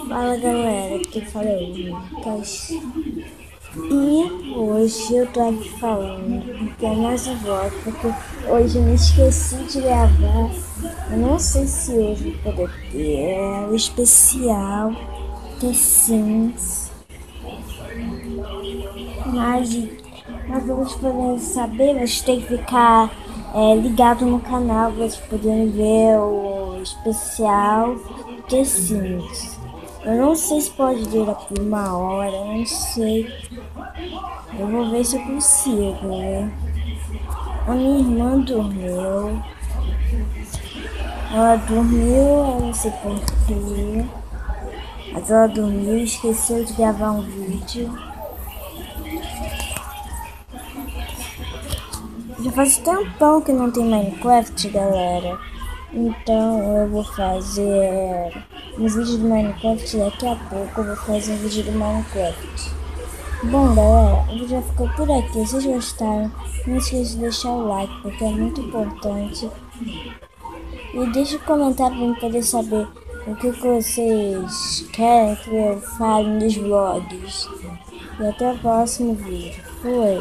Fala galera, aqui fala o Lucas. E hoje eu tô aqui falando porque é mais um vlog, porque hoje eu me esqueci de gravar. Eu não sei se hoje eu vou poder ter o especial The Sims, mas pra vocês poderem saber, vocês têm que ficar ligado no canal pra vocês poderem ver o especial The Sims. Eu não sei se pode durar por 1 hora, eu não sei. Eu vou ver se eu consigo, né? A minha irmã dormiu. Ela dormiu, eu não sei porquê. Mas ela dormiu e esqueceu de gravar um vídeo. Já faz tempão que não tem Minecraft, galera. Então eu vou fazer um vídeo do Minecraft daqui a pouco. Eu vou fazer um vídeo do Minecraft. Bom, galera, o vídeo já ficou por aqui. Se vocês gostaram, não esqueça de deixar o like, porque é muito importante. E deixe um comentário para eu poder saber o que vocês querem que eu fale nos vlogs. E até o próximo vídeo. Fui!